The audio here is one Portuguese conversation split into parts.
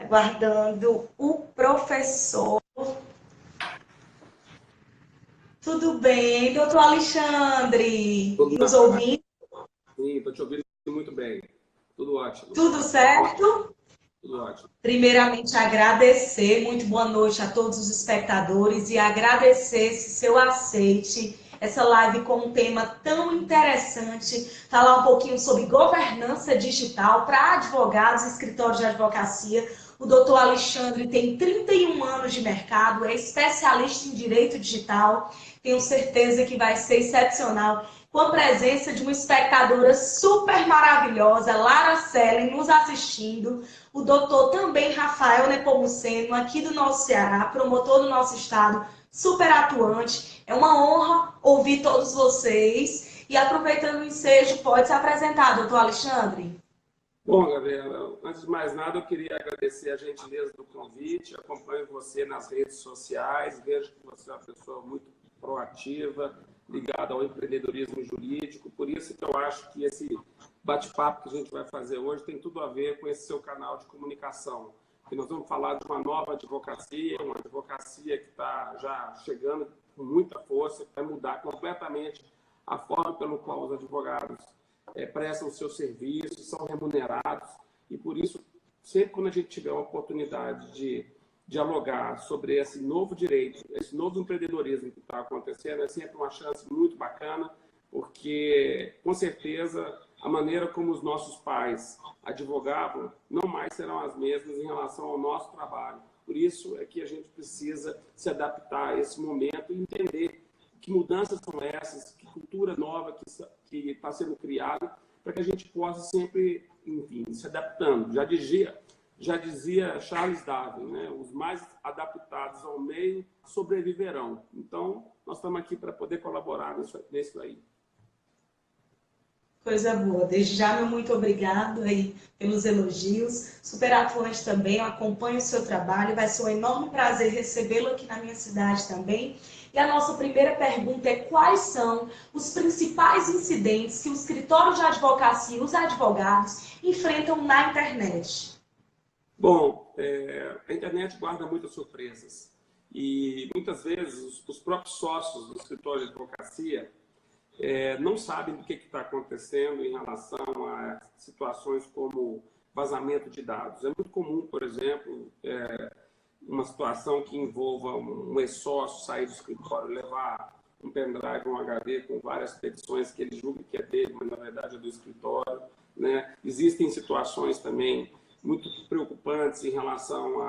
Aguardando o professor. Tudo bem, doutor Alexandre? Tudo Nos bem. ouvindo? Sim, estou te ouvindo muito bem. Tudo ótimo. Tudo certo? Tudo ótimo. Primeiramente, agradecer, muito boa noite a todos os espectadores e agradecer esse seu aceite, essa live com um tema tão interessante, falar um pouquinho sobre governança digital para advogados e escritórios de advocacia. O doutor Alexandre tem 31 anos de mercado, é especialista em direito digital, tenho certeza que vai ser excepcional, com a presença de uma espectadora super maravilhosa, Lara Selen, nos assistindo. O doutor também Rafael Nepomuceno, aqui do nosso Ceará, promotor do nosso estado, super atuante. É uma honra ouvir todos vocês. E aproveitando o ensejo, pode se apresentar, doutor Alexandre. Bom, Gabriela, antes de mais nada, eu queria agradecer a gentileza do convite. Acompanho você nas redes sociais, vejo que você é uma pessoa muito proativa, ligada ao empreendedorismo jurídico. Por isso que eu acho que esse bate-papo que a gente vai fazer hoje tem tudo a ver com esse seu canal de comunicação. Que nós vamos falar de uma nova advocacia, uma advocacia que está já chegando com muita força, que vai mudar completamente a forma pelo qual os advogados prestam seus serviços, são remunerados, e por isso, sempre quando a gente tiver a oportunidade de dialogar sobre esse novo direito, esse novo empreendedorismo que está acontecendo, é sempre uma chance muito bacana, porque, com certeza, a maneira como os nossos pais advogavam não mais serão as mesmas em relação ao nosso trabalho. Por isso é que a gente precisa se adaptar a esse momento e entender que mudanças são essas, que cultura nova que está sendo criada, para que a gente possa sempre, enfim, se adaptando. Já dizia Charles Darwin, né? Os mais adaptados ao meio sobreviverão. Então, nós estamos aqui para poder colaborar nisso aí. Coisa boa. Desde já, meu muito obrigado aí pelos elogios. Super atuante também, eu acompanho o seu trabalho. Vai ser um enorme prazer recebê-lo aqui na minha cidade também. E a nossa primeira pergunta é: quais são os principais incidentes que o escritório de advocacia e os advogados enfrentam na internet? Bom, a internet guarda muitas surpresas. E muitas vezes os próprios sócios do escritório de advocacia não sabem do que está acontecendo em relação a situações como vazamento de dados. É muito comum, por exemplo, uma situação que envolva um ex-sócio sair do escritório, levar um pendrive, um HD com várias petições que ele julga que é dele, mas na verdade é do escritório, né? Existem situações também muito preocupantes em relação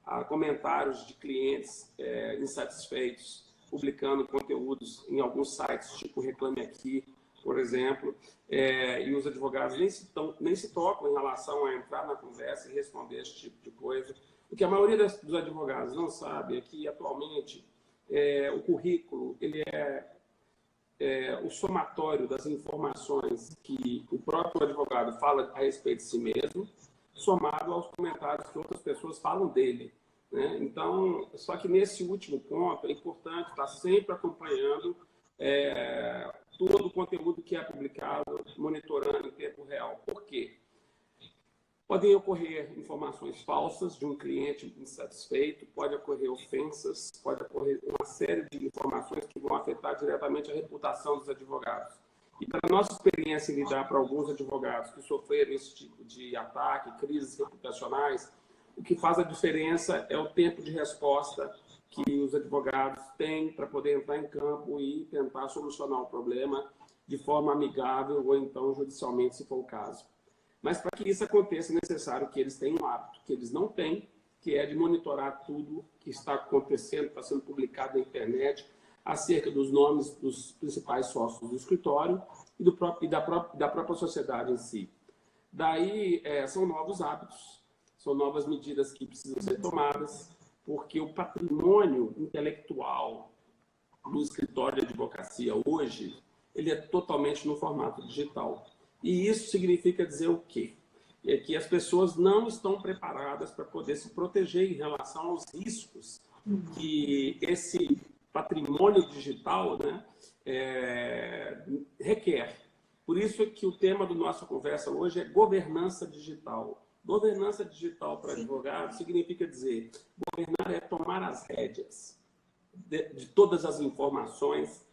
a comentários de clientes insatisfeitos, publicando conteúdos em alguns sites, tipo Reclame Aqui, por exemplo, e os advogados nem se tocam em relação a entrar na conversa e responder esse tipo de coisa. O que a maioria dos advogados não sabe é que, atualmente, o currículo ele é o somatório das informações que o próprio advogado fala a respeito de si mesmo, somado aos comentários que outras pessoas falam dele, né? Então, só que nesse último ponto, é importante estar sempre acompanhando todo o conteúdo que é publicado, monitorando em tempo real. Por quê? Podem ocorrer informações falsas de um cliente insatisfeito, pode ocorrer ofensas, pode ocorrer uma série de informações que vão afetar diretamente a reputação dos advogados. E para a nossa experiência em lidar para alguns advogados que sofreram esse tipo de ataque, crises reputacionais, o que faz a diferença é o tempo de resposta que os advogados têm para poder entrar em campo e tentar solucionar o problema de forma amigável ou então judicialmente, se for o caso. Mas para que isso aconteça, é necessário que eles tenham um hábito que eles não têm, que é de monitorar tudo que está acontecendo, está sendo publicado na internet, acerca dos nomes dos principais sócios do escritório e da própria sociedade em si. Daí, são novos hábitos, são novas medidas que precisam ser tomadas, porque o patrimônio intelectual do escritório de advocacia hoje, ele é totalmente no formato digital. E isso significa dizer o quê? É que as pessoas não estão preparadas para poder se proteger em relação aos riscos que esse patrimônio digital, né, requer. Por isso é que o tema da nossa conversa hoje é governança digital. Governança digital para advogado significa dizer, governar é tomar as rédeas de todas as informações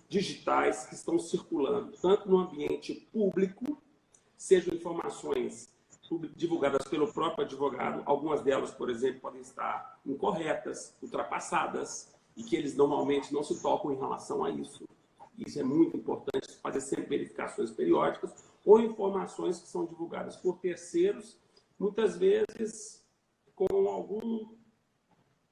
digitais que estão circulando, tanto no ambiente público, sejam informações divulgadas pelo próprio advogado, algumas delas, por exemplo, podem estar incorretas, ultrapassadas, e que eles normalmente não se tocam em relação a isso. Isso é muito importante, fazer sempre verificações periódicas, ou informações que são divulgadas por terceiros, muitas vezes com algum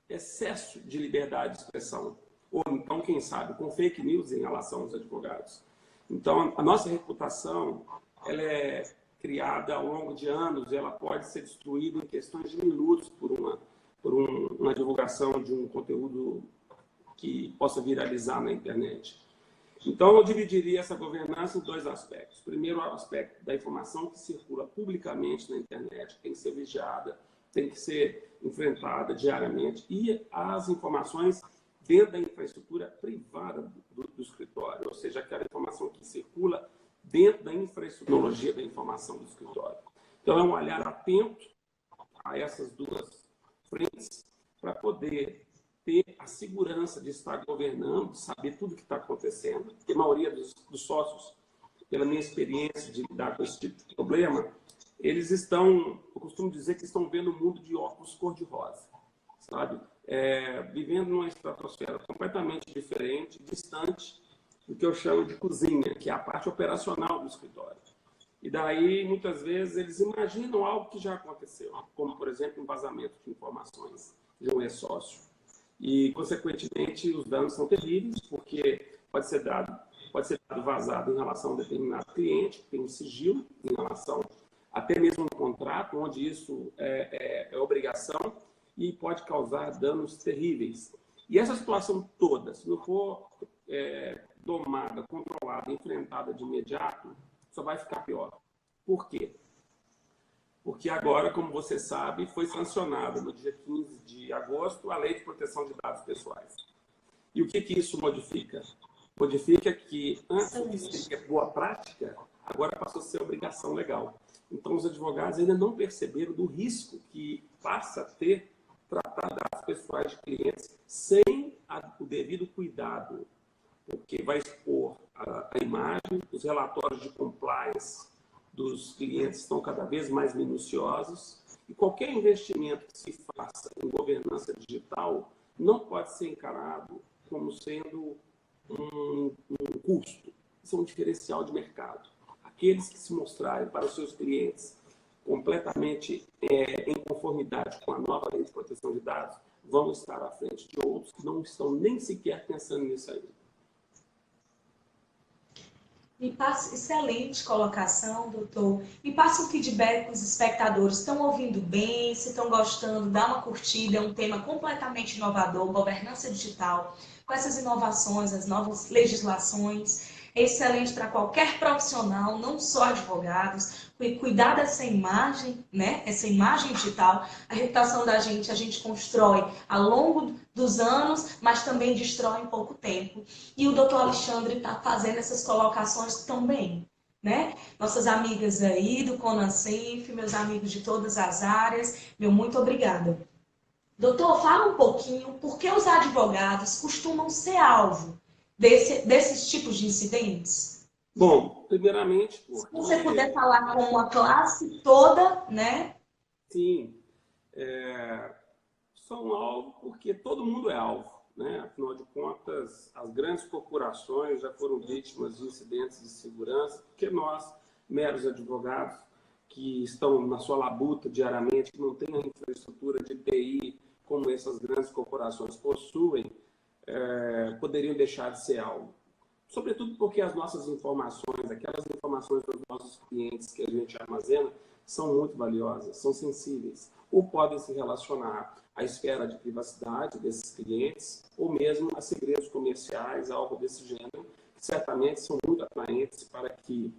excesso de liberdade de expressão, ou então, quem sabe, com fake news em relação aos advogados. Então, a nossa reputação, ela é criada ao longo de anos, ela pode ser destruída em questões de minutos por uma divulgação de um conteúdo que possa viralizar na internet. Então, eu dividiria essa governança em dois aspectos. Primeiro, o aspecto da informação que circula publicamente na internet, tem que ser vigiada, tem que ser enfrentada diariamente, e as informações dentro da infraestrutura privada do escritório, ou seja, aquela informação que circula dentro da infraestrutura da informação do escritório. Então, é um olhar atento a essas duas frentes para poder ter a segurança de estar governando, de saber tudo o que está acontecendo, porque a maioria dos sócios, pela minha experiência de lidar com esse tipo de problema, eles estão, eu costumo dizer que estão vendo o mundo de óculos cor-de-rosa, sabe? Vivendo numa estratosfera completamente diferente, distante do que eu chamo de cozinha, que é a parte operacional do escritório. E daí, muitas vezes, eles imaginam algo que já aconteceu, como, por exemplo, um vazamento de informações de um ex-sócio. E, consequentemente, os danos são terríveis, porque pode ser dado vazado em relação a um determinado cliente, que tem um sigilo em relação até mesmo um contrato, onde isso é obrigação e pode causar danos terríveis. E essa situação toda, se não for domada, controlada, enfrentada de imediato, só vai ficar pior. Por quê? Porque agora, como você sabe, foi sancionada no dia 15 de agosto a Lei de Proteção de Dados Pessoais. E o que isso modifica? Modifica que, antes de ser boa prática, agora passou a ser obrigação legal. Então, os advogados ainda não perceberam do risco que passa a ter tratar dados pessoais de clientes sem o devido cuidado, porque vai expor a imagem, os relatórios de compliance dos clientes estão cada vez mais minuciosos, e qualquer investimento que se faça em governança digital não pode ser encarado como sendo um custo. Isso é um diferencial de mercado. Aqueles que se mostrarem para os seus clientes completamente em conformidade com a nova Lei de Proteção de Dados vão estar à frente de outros que não estão nem sequer pensando nisso ainda. Me passa, excelente colocação, doutor. Me passa um feedback, os espectadores estão ouvindo bem, se estão gostando, dá uma curtida, é um tema completamente inovador, governança digital, com essas inovações, as novas legislações, é excelente para qualquer profissional, não só advogados, cuidar dessa imagem, né? Essa imagem digital, a reputação da gente, a gente constrói ao longo dos anos, mas também destrói em pouco tempo. E o doutor Alexandre está fazendo essas colocações também, né? Nossas amigas aí do Conansenf, meus amigos de todas as áreas, meu muito obrigada. Doutor, fala um pouquinho por que os advogados costumam ser alvo desses tipos de incidentes? Bom, primeiramente, porque... Se você puder falar com a classe toda, né? Sim, são alvo porque todo mundo é alvo, né? Afinal de contas, as grandes corporações já foram vítimas de incidentes de segurança, porque nós, meros advogados, que estão na sua labuta diariamente, que não têm a infraestrutura de TI como essas grandes corporações possuem, poderiam deixar de ser alvo. Sobretudo porque as nossas informações, aquelas informações dos nossos clientes que a gente armazena, são muito valiosas, são sensíveis, ou podem se relacionar à esfera de privacidade desses clientes, ou mesmo a segredos comerciais, algo desse gênero, que certamente são muito atraentes para que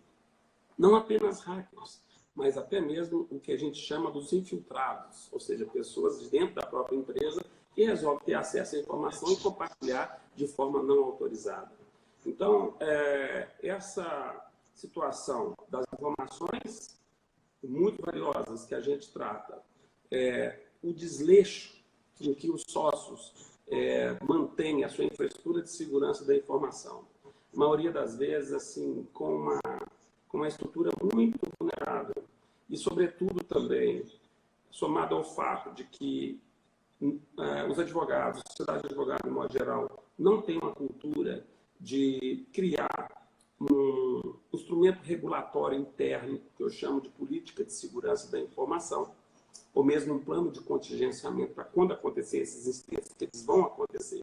não apenas hackers, mas até mesmo o que a gente chama dos infiltrados, ou seja, pessoas de dentro da própria empresa que resolvem ter acesso à informação e compartilhar de forma não autorizada. Então, essa situação das informações muito valiosas que a gente trata. O desleixo em que os sócios mantêm a sua infraestrutura de segurança da informação. A maioria das vezes, assim, com uma estrutura muito vulnerável. E, sobretudo, também, somado ao fato de que os advogados, a sociedade de advogados, de modo geral, não tem uma cultura de criar um instrumento regulatório interno, que eu chamo de política de segurança da informação, ou mesmo um plano de contingenciamento para quando acontecer esses incidentes, que eles vão acontecer.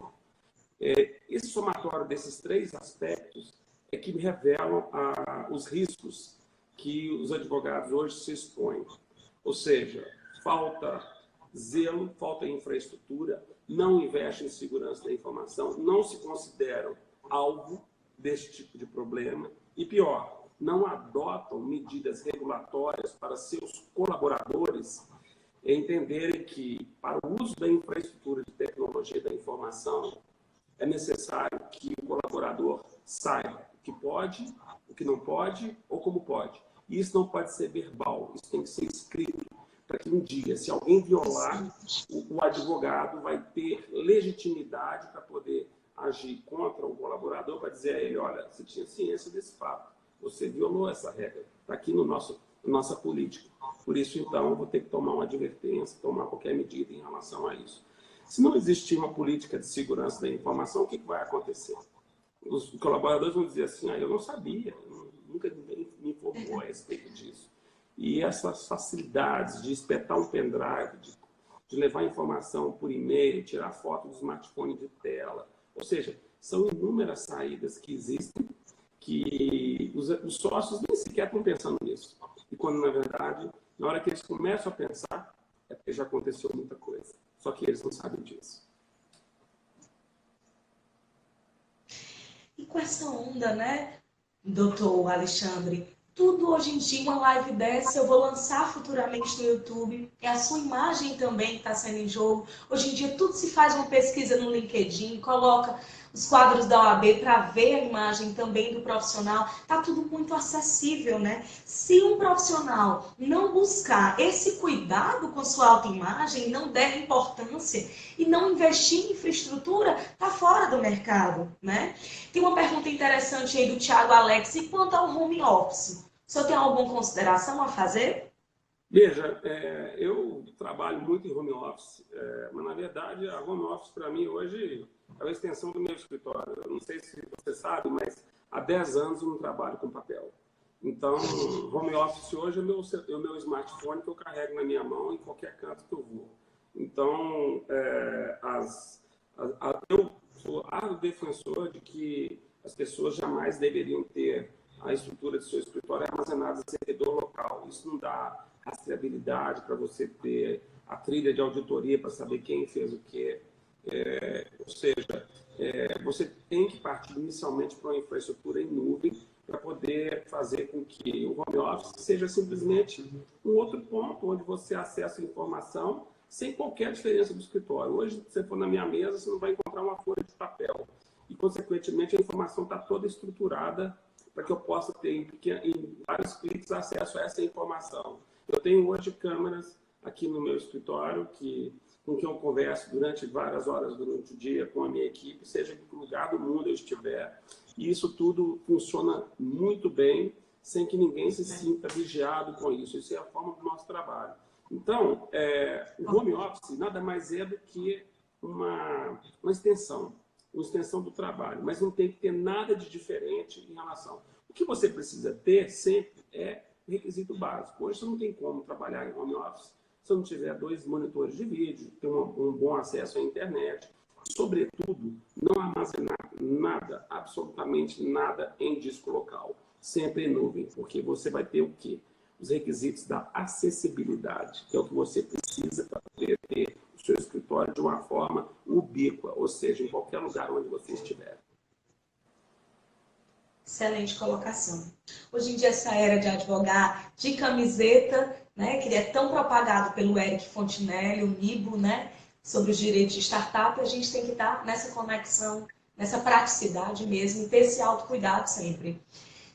Esse somatório desses três aspectos é que revelam os riscos que os advogados hoje se expõem. Ou seja, falta zelo, falta infraestrutura, não investem em segurança da informação, não se consideram alvo desse tipo de problema e, pior, não adotam medidas regulatórias para seus colaboradores entenderem que, para o uso da infraestrutura de tecnologia da informação, é necessário que o colaborador saiba o que pode, o que não pode ou como pode. E isso não pode ser verbal, isso tem que ser escrito, para que um dia, se alguém violar, o advogado vai ter legitimidade para poder agir contra o colaborador, para dizer a ele, olha, você tinha ciência desse fato, você violou essa regra, está aqui no nossa política. Por isso, então, eu vou ter que tomar uma advertência, tomar qualquer medida em relação a isso. Se não existir uma política de segurança da informação, o que vai acontecer? Os colaboradores vão dizer assim, eu não sabia, nunca ninguém me informou a respeito disso. E essas facilidades de espetar um pendrive, de levar informação por e-mail, tirar foto do smartphone de tela, ou seja, são inúmeras saídas que existem que os sócios nem sequer estão pensando nisso. E quando, na verdade, na hora que eles começam a pensar, é porque já aconteceu muita coisa. Só que eles não sabem disso. E com essa onda, né, doutor Alexandre? Tudo hoje em dia, uma live dessa, eu vou lançar futuramente no YouTube. É a sua imagem também que está sendo em jogo. Hoje em dia, tudo se faz uma pesquisa no LinkedIn, coloca os quadros da OAB para ver a imagem também do profissional. Está tudo muito acessível, né? Se um profissional não buscar esse cuidado com sua autoimagem, não der importância e não investir em infraestrutura, está fora do mercado, né? Tem uma pergunta interessante aí do Thiago Alex. E quanto ao home office? O senhor tem alguma consideração a fazer? Veja, eu trabalho muito em home office, mas na verdade a home office para mim hoje é a extensão do meu escritório. Eu não sei se você sabe, mas há 10 anos eu não trabalho com papel. Então, home office hoje é o meu smartphone que eu carrego na minha mão em qualquer canto que eu vou. Então, eu sou árduo defensor de que as pessoas jamais deveriam ter a estrutura de seu escritório armazenada em servidor local. Isso não dá rastreabilidade para você ter a trilha de auditoria para saber quem fez o quê. Ou seja, você tem que partir inicialmente para uma infraestrutura em nuvem para poder fazer com que o home office seja simplesmente um outro ponto onde você acessa a informação sem qualquer diferença do escritório. Hoje, se você for na minha mesa, você não vai encontrar uma folha de papel. E, consequentemente, a informação está toda estruturada para que eu possa ter em vários cliques acesso a essa informação. Eu tenho hoje câmeras aqui no meu escritório com quem eu converso durante várias horas durante o dia com a minha equipe, seja em que lugar do mundo eu estiver. E isso tudo funciona muito bem, sem que ninguém se sinta vigiado com isso. Isso é a forma do nosso trabalho. Então, o home office nada mais é do que uma extensão do trabalho, mas não tem que ter nada de diferente em relação. O que você precisa ter sempre é requisito básico. Hoje você não tem como trabalhar em home office se não tiver 2 monitores de vídeo, ter um bom acesso à internet, sobretudo, não armazenar nada, absolutamente nada em disco local, sempre em nuvem, porque você vai ter o quê? Os requisitos da acessibilidade, que é o que você precisa para poder ter o seu escritório de uma forma ubíqua, ou seja, em qualquer lugar onde você estiver. Excelente colocação. Hoje em dia, essa era de advogar de camiseta, né, que ele é tão propagado pelo Eric Fontinelli, o Nibo, né, sobre os direitos de startup, a gente tem que estar nessa conexão, nessa praticidade mesmo, e ter esse autocuidado sempre.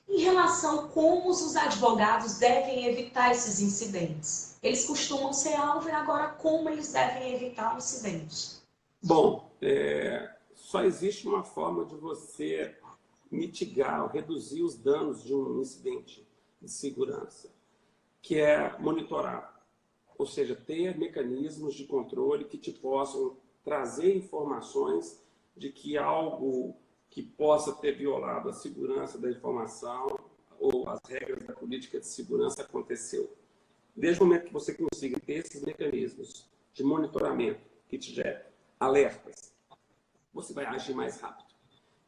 Em relação a como os advogados devem evitar esses incidentes. Eles costumam ser alvo e agora como eles devem evitar o incidente? Bom, só existe uma forma de você mitigar, reduzir os danos de um incidente de segurança, que é monitorar, ou seja, ter mecanismos de controle que te possam trazer informações de que algo que possa ter violado a segurança da informação ou as regras da política de segurança aconteceu. Desde o momento que você consiga ter esses mecanismos de monitoramento que te gerem alertas, você vai agir mais rápido.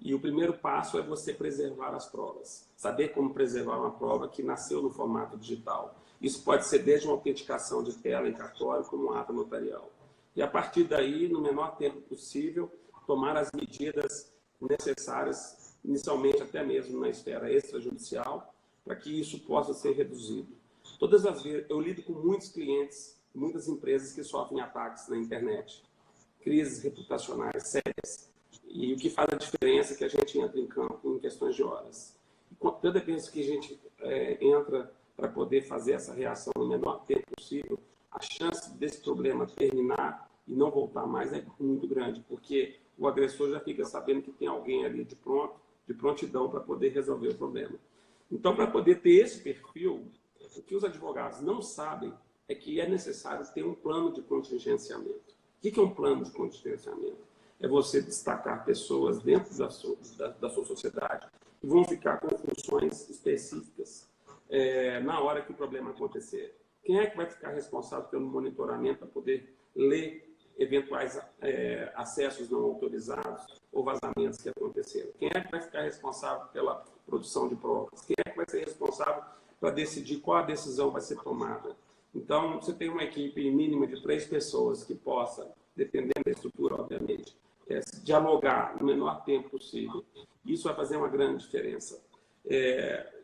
E o primeiro passo é você preservar as provas. Saber como preservar uma prova que nasceu no formato digital. Isso pode ser desde uma autenticação de tela em cartório, como um ato notarial. E a partir daí, no menor tempo possível, tomar as medidas necessárias, inicialmente até mesmo na esfera extrajudicial, para que isso possa ser reduzido. Todas as vezes, eu lido com muitos clientes, muitas empresas que sofrem ataques na internet, crises reputacionais sérias. E o que faz a diferença é que a gente entra em campo em questões de horas. E toda vez que a gente entra para poder fazer essa reação no menor tempo possível, a chance desse problema terminar e não voltar mais é muito grande, porque o agressor já fica sabendo que tem alguém ali de prontidão para poder resolver o problema. Então, para poder ter esse perfil, o que os advogados não sabem é que é necessário ter um plano de contingenciamento. O que é um plano de contingenciamento? É você destacar pessoas dentro da sua sociedade que vão ficar com funções específicas na hora que o problema acontecer. Quem é que vai ficar responsável pelo monitoramento para poder ler eventuais acessos não autorizados ou vazamentos que aconteceram? Quem é que vai ficar responsável pela produção de provas? Quem é que vai ser responsável para decidir qual a decisão vai ser tomada? Então, você tem uma equipe mínima de 3 pessoas que possa, dependendo da estrutura, obviamente, dialogar no menor tempo possível. Isso vai fazer uma grande diferença.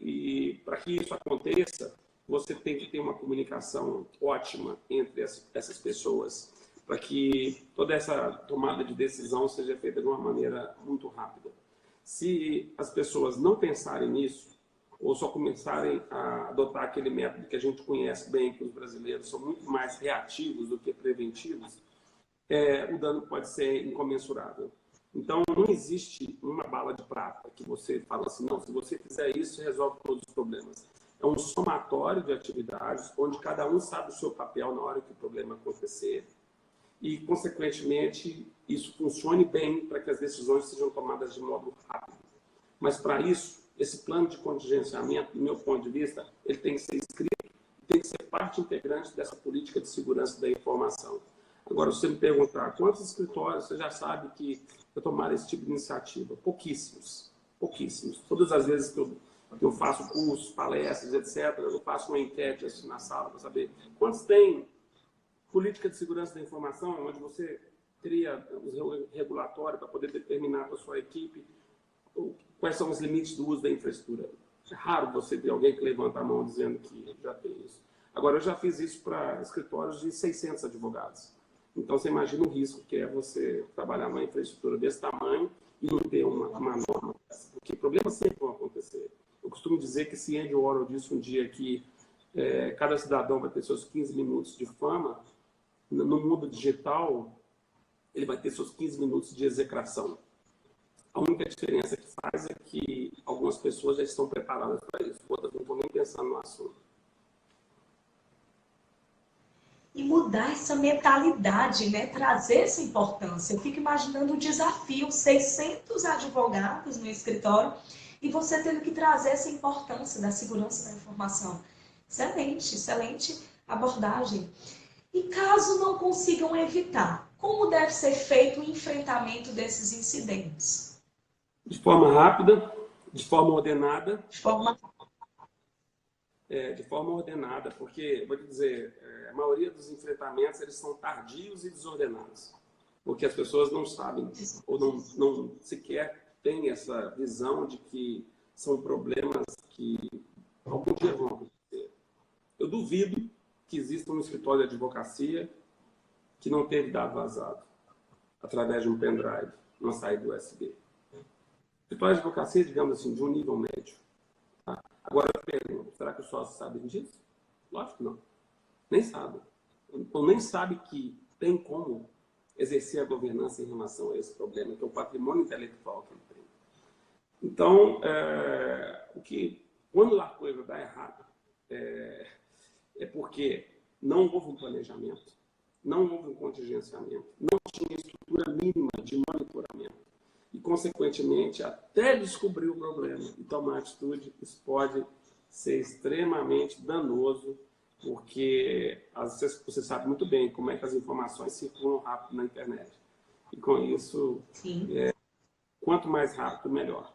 E para que isso aconteça, você tem que ter uma comunicação ótima entre essas pessoas, para que toda essa tomada de decisão seja feita de uma maneira muito rápida. Se as pessoas não pensarem nisso, ou só começarem a adotar aquele método que a gente conhece bem, que os brasileiros são muito mais reativos do que preventivos, o dano pode ser incomensurável. Então, não existe uma bala de prata que você fala assim, não, se você fizer isso, resolve todos os problemas. É um somatório de atividades, onde cada um sabe o seu papel na hora que o problema acontecer e, consequentemente, isso funcione bem para que as decisões sejam tomadas de modo rápido. Mas, para isso, esse plano de contingenciamento, do meu ponto de vista, ele tem que ser escrito, tem que ser parte integrante dessa política de segurança da informação. Agora, se você me perguntar quantos escritórios você já sabe que tomaram esse tipo de iniciativa? Pouquíssimos. Pouquíssimos. Todas as vezes que eu faço cursos, palestras, etc., eu faço uma enquete assim na sala para saber quantos têm política de segurança da informação, onde você cria os regulatórios para poder determinar para a sua equipe quais são os limites do uso da infraestrutura. É raro você ver alguém que levanta a mão dizendo que já tem isso. Agora, eu já fiz isso para escritórios de 600 advogados. Então, você imagina o risco que é você trabalhar numa infraestrutura desse tamanho e não ter uma norma dessa. Porque problemas sempre vão acontecer. Eu costumo dizer que se Andy Warhol disse um dia que cada cidadão vai ter seus 15 minutos de fama, no mundo digital, ele vai ter seus 15 minutos de execração. A única diferença que faz é que algumas pessoas já estão preparadas para isso, outras não estão nem pensando no assunto. E mudar essa mentalidade, né? Trazer essa importância. Eu fico imaginando o desafio, 600 advogados no escritório e você tendo que trazer essa importância da segurança da informação. Excelente, excelente abordagem. E caso não consigam evitar, como deve ser feito o enfrentamento desses incidentes? De forma rápida, de forma ordenada. De forma ordenada, porque, vou te dizer, a maioria dos enfrentamentos eles são tardios e desordenados, porque as pessoas não sabem ou não sequer têm essa visão de que são problemas que algum dia vão acontecer. Eu duvido que exista um escritório de advocacia que não teve dado vazado através de um pendrive, uma saída USB. Escritório de advocacia, digamos assim, de um nível médio. Tá? Agora eu pergunto, será que os sócios sabem disso? Lógico que não. Nem sabem. Então, nem sabe que tem como exercer a governança em relação a esse problema, que é o patrimônio intelectual que ele tem. Então, quando a coisa dá errado, é porque não houve um planejamento, não houve um contingenciamento, não tinha estrutura mínima de monitoramento. E, consequentemente, até descobrir o problema e tomar atitude, isso pode ser extremamente danoso, porque você sabe muito bem como é que as informações circulam rápido na internet. E, com isso, quanto mais rápido, melhor.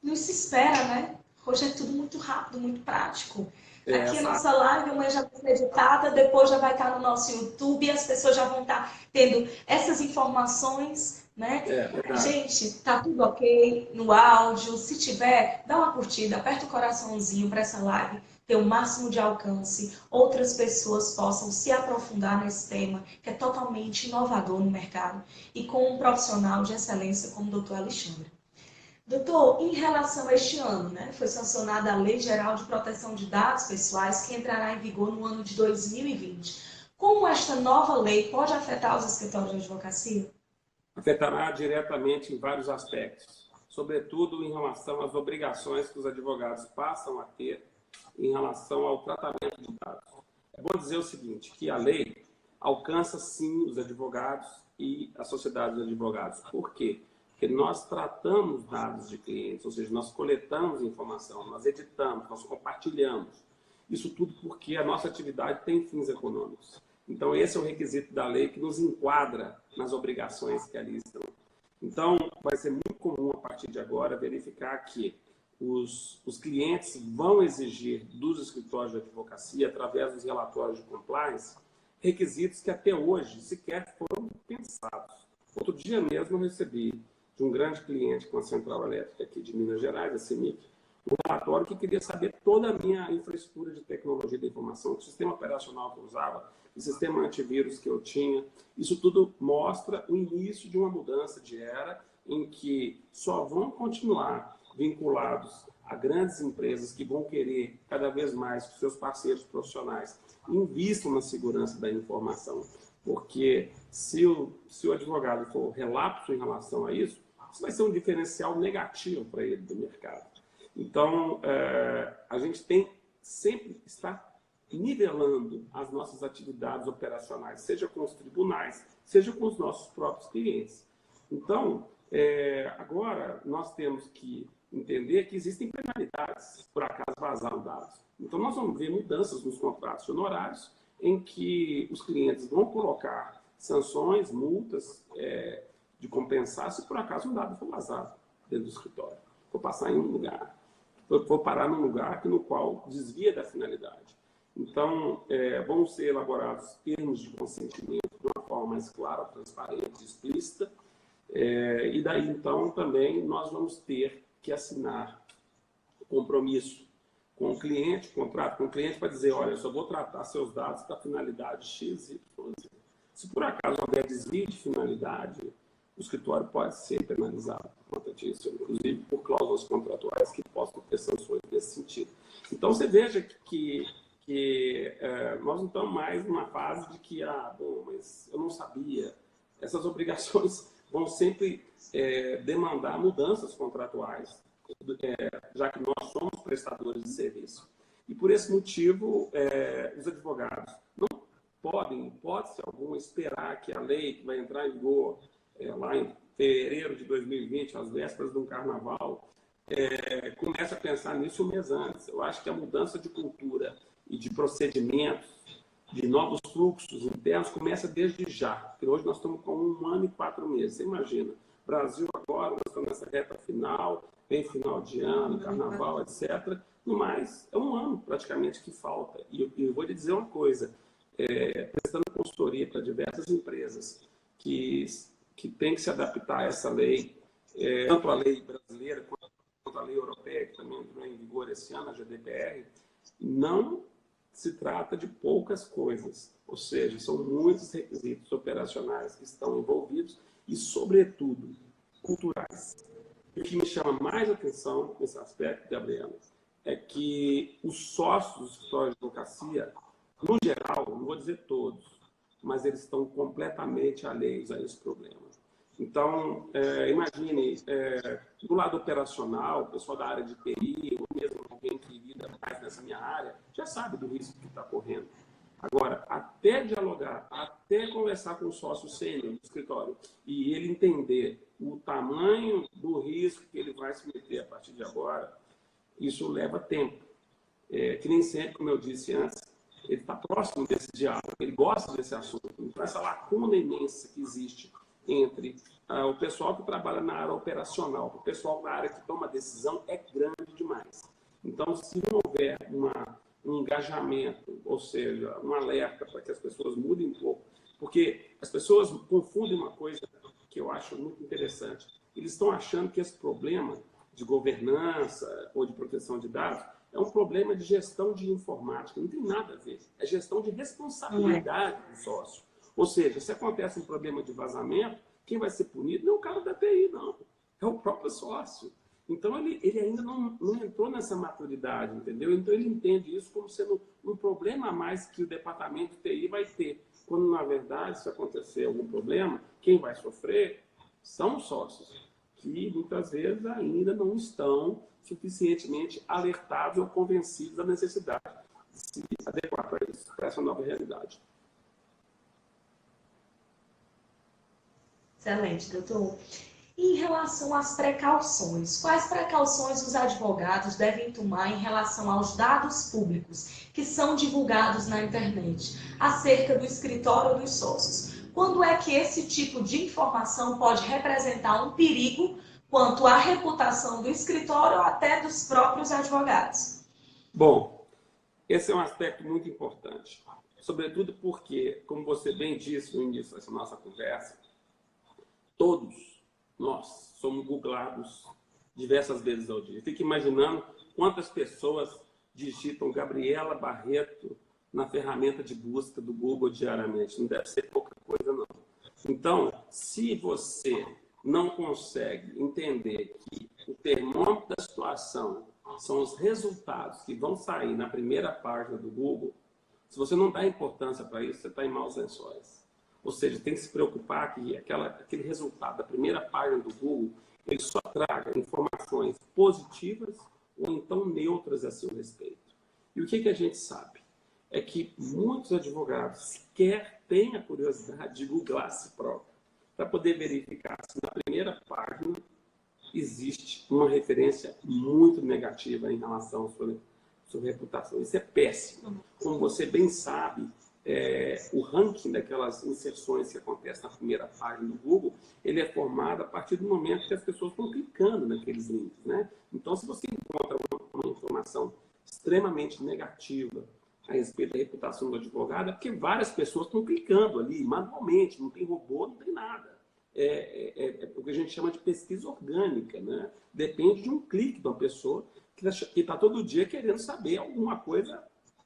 Não se espera, né? Hoje é tudo muito rápido, muito prático. Aqui a Essa nossa live amanhã já vai ser editada, depois já vai estar no nosso YouTube e as pessoas já vão estar tendo essas informações, né? verdade. Gente, tá tudo ok no áudio. Se tiver, dá uma curtida, aperta o coraçãozinho para essa live ter o máximo de alcance, outras pessoas possam se aprofundar nesse tema, que é totalmente inovador no mercado, e com um profissional de excelência como o doutor Alexandre. Doutor, em relação a este ano, né, foi sancionada a Lei Geral de Proteção de Dados Pessoais, que entrará em vigor no ano de 2020. Como esta nova lei pode afetar os escritórios de advocacia? Afetará diretamente em vários aspectos, sobretudo em relação às obrigações que os advogados passam a ter em relação ao tratamento de dados. É bom dizer o seguinte, que a lei alcança sim os advogados e a sociedade dos advogados. Por quê? Porque nós tratamos dados de clientes, ou seja, nós coletamos informação, nós editamos, nós compartilhamos. Isso tudo porque a nossa atividade tem fins econômicos. Então, esse é o requisito da lei que nos enquadra nas obrigações que ali estão. Então, vai ser muito comum, a partir de agora, verificar que os clientes vão exigir dos escritórios de advocacia, através dos relatórios de compliance, requisitos que até hoje sequer foram pensados. Outro dia mesmo eu recebi de um grande cliente com a Central Elétrica aqui de Minas Gerais, a CEMIG, um relatório que queria saber toda a minha infraestrutura de tecnologia da informação, o sistema operacional que eu usava, o sistema antivírus que eu tinha. Isso tudo mostra o início de uma mudança de era em que só vão continuar vinculados a grandes empresas que vão querer cada vez mais que seus parceiros profissionais invistam na segurança da informação. Porque se o advogado for relapso em relação a isso, isso vai ser um diferencial negativo para ele do mercado. Então, a gente tem sempre estar nivelando as nossas atividades operacionais, seja com os tribunais, seja com os nossos próprios clientes. Então, agora nós temos que entender que existem penalidades por acaso vazar dados. Então, nós vamos ver mudanças nos contratos de honorários em que os clientes vão colocar sanções, multas de compensar se por acaso um dado for vazado dentro do escritório, for passar em um lugar, for parar num lugar no qual desvia da finalidade. Então, vão ser elaborados termos de consentimento de uma forma mais clara, transparente, explícita, e daí então também nós vamos ter que assinar compromisso com o cliente, contrato com o cliente para dizer, olha, eu só vou tratar seus dados para finalidade X, Y, Z. Se por acaso houver desvio de finalidade, o escritório pode ser penalizado por conta disso, inclusive por cláusulas contratuais que possam ter sanções nesse sentido. Então, você veja que nós não estamos mais numa fase de que, mas eu não sabia. Essas obrigações vão sempre demandar mudanças contratuais, já que nós somos prestadores de serviço. E por esse motivo, os advogados não podem, em hipótese alguma, esperar que a lei que vai entrar em vigor lá em fevereiro de 2020, às vésperas de um carnaval, comece a pensar nisso um mês antes. Eu acho que a mudança de cultura e de procedimentos, de novos fluxos internos, começa desde já. Porque hoje nós estamos com 1 ano e 4 meses. Você imagina, Brasil agora, nós estamos nessa reta final, vem final de ano, carnaval, etc. No mais, é 1 ano praticamente que falta. E eu vou lhe dizer uma coisa, prestando consultoria para diversas empresas que têm que se adaptar a essa lei, tanto a lei brasileira quanto a lei europeia, que também entrou em vigor esse ano, a GDPR, não se trata de poucas coisas, ou seja, são muitos requisitos operacionais que estão envolvidos e, sobretudo, culturais. E o que me chama mais atenção nesse aspecto, Gabriela, é que os sócios do escritório de advocacia, no geral, não vou dizer todos, mas eles estão completamente alheios a esse problema. Então, imagine, do lado operacional, o pessoal da área de TI, ou mesmo alguém que lida mais nessa minha área, já sabe do risco que está correndo. Agora, até dialogar, até conversar com o sócio sênior do escritório e ele entender o tamanho do risco que ele vai se meter a partir de agora, isso leva tempo. Que nem sempre, como eu disse antes, ele está próximo desse diálogo, ele gosta desse assunto. Então, essa lacuna imensa que existe entre o pessoal que trabalha na área operacional, o pessoal da área que toma decisão, é grande demais. Então, se não houver um engajamento, ou seja, um alerta para que as pessoas mudem um pouco, porque as pessoas confundem uma coisa que eu acho muito interessante. Eles estão achando que esse problema de governança ou de proteção de dados é um problema de gestão de informática. Não tem nada a ver. É gestão de responsabilidade do sócio. Ou seja, se acontece um problema de vazamento, quem vai ser punido não é o cara da TI, não. É o próprio sócio. Então, ele ainda não entrou nessa maturidade, entendeu? Então, ele entende isso como sendo um problema a mais que o departamento de TI vai ter. Quando, na verdade, se acontecer algum problema, quem vai sofrer são os sócios, que muitas vezes ainda não estão suficientemente alertados ou convencidos da necessidade de se adequar para isso, para essa nova realidade. Excelente, doutor. Em relação às precauções, quais precauções os advogados devem tomar em relação aos dados públicos que são divulgados na internet, acerca do escritório dos sócios? Quando é que esse tipo de informação pode representar um perigo quanto à reputação do escritório ou até dos próprios advogados? Bom, esse é um aspecto muito importante, sobretudo porque, como você bem disse no início dessa nossa conversa, todos nós somos googlados diversas vezes ao dia. Fique imaginando quantas pessoas digitam Gabriela Barreto na ferramenta de busca do Google diariamente. Não deve ser pouca coisa, não. Então, se você não consegue entender que o termômetro da situação são os resultados que vão sair na primeira página do Google, se você não dá importância para isso, você está em maus lençóis. Ou seja, tem que se preocupar que aquele resultado da primeira página do Google, ele só traga informações positivas ou então neutras a seu respeito. E o que a gente sabe? É que muitos advogados sequer têm a curiosidade de googlar a si próprio, para poder verificar se na primeira página existe uma referência muito negativa em relação à sua reputação. Isso é péssimo. Como você bem sabe, o ranking daquelas inserções que acontecem na primeira página do Google, ele é formado a partir do momento que as pessoas estão clicando naqueles links, né? Então, se você encontra uma informação extremamente negativa a respeito da reputação do advogado, é porque várias pessoas estão clicando ali manualmente, não tem robô, não tem nada. É o que a gente chama de pesquisa orgânica, né? Depende de um clique de uma pessoa que está todo dia querendo saber alguma coisa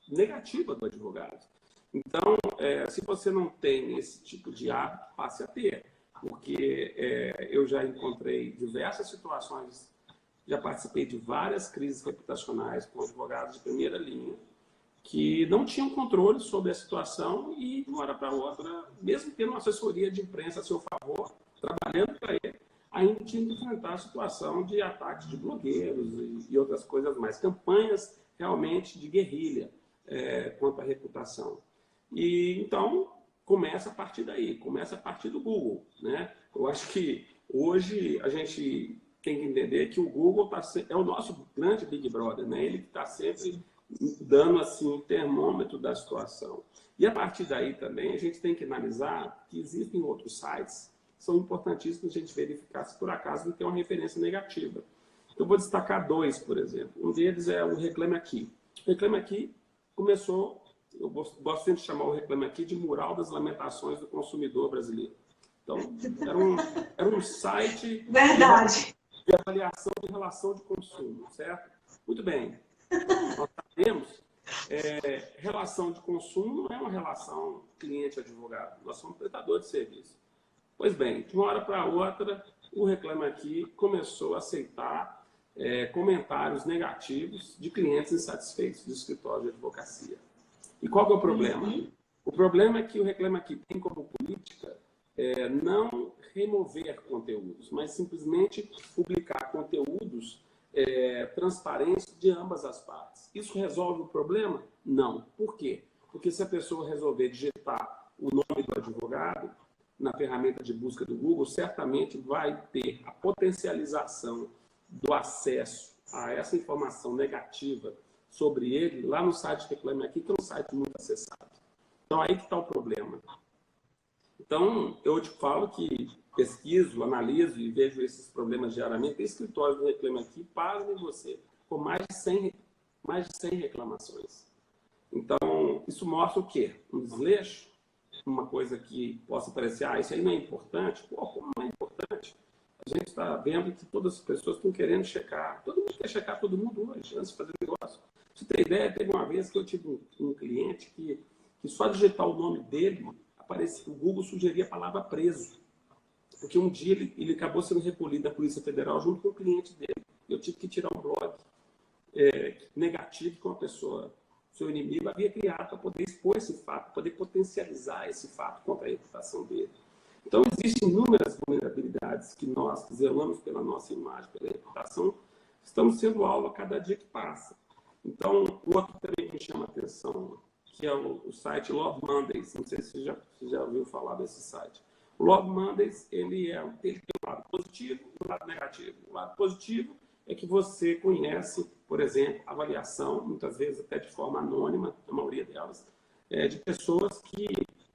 negativa do advogado. Então, se você não tem esse tipo de hábito, passe a ter. Porque eu já encontrei diversas situações, já participei de várias crises reputacionais com advogados de primeira linha, que não tinham controle sobre a situação e, de uma hora para outra, mesmo tendo uma assessoria de imprensa a seu favor, trabalhando para ele, ainda tinha que enfrentar a situação de ataques de blogueiros e outras coisas mais. Campanhas realmente de guerrilha quanto à reputação. E então começa a partir daí, começa a partir do Google, né? Eu acho que hoje a gente tem que entender que o Google é o nosso grande Big Brother, né? Ele está sempre dando assim o termômetro da situação. E a partir daí também a gente tem que analisar que existem outros sites que são importantíssimos a gente verificar se por acaso não tem uma referência negativa. Eu vou destacar dois, por exemplo. Um deles é o Reclame Aqui. O Reclame Aqui começou, eu gosto sempre de chamar o Reclame Aqui de mural das lamentações do consumidor brasileiro. Então, era um site de avaliação de relação de consumo, certo? Muito bem. Nós sabemos, relação de consumo não é uma relação cliente-advogado. Nós somos prestadores de serviço. Pois bem, de uma hora para outra, o Reclame Aqui começou a aceitar comentários negativos de clientes insatisfeitos do escritório de advocacia. E qual que é o problema? O problema é que o Reclame Aqui tem como política não remover conteúdos, mas simplesmente publicar conteúdos transparentes de ambas as partes. Isso resolve o problema? Não. Por quê? Porque se a pessoa resolver digitar o nome do advogado na ferramenta de busca do Google, certamente vai ter a potencialização do acesso a essa informação negativa sobre ele lá no site Reclame Aqui, que é um site muito acessado. Então, aí que está o problema. Então, eu te falo que pesquiso, analiso e vejo esses problemas diariamente. Tem escritórios do Reclame Aqui, pasmem você, com mais de 100 reclamações. Então, isso mostra o quê? Um desleixo, uma coisa que possa parecer, isso aí não é importante. Pô, como não é importante? A gente está vendo que todas as pessoas estão querendo checar. Todo mundo quer checar todo mundo hoje, antes de fazer negócio. Pra você ter ideia, teve uma vez que eu tive um cliente que só digitar o nome dele, o Google sugeria a palavra preso. Porque um dia ele acabou sendo recolhido da Polícia Federal junto com o cliente dele. Eu tive que tirar um blog negativo que uma pessoa, seu inimigo, havia criado para poder expor esse fato, poder potencializar esse fato contra a reputação dele. Então, existem inúmeras vulnerabilidades que nós, que zelamos pela nossa imagem, pela reputação, estamos sendo alvo a cada dia que passa. Então, o outro também que me chama a atenção, que é o site Love Mondays. Não sei se você já ouviu falar desse site. O Love Mondays, ele tem um lado positivo e um lado negativo. O lado positivo é que você conhece, por exemplo, avaliação, muitas vezes até de forma anônima, a maioria delas, de pessoas que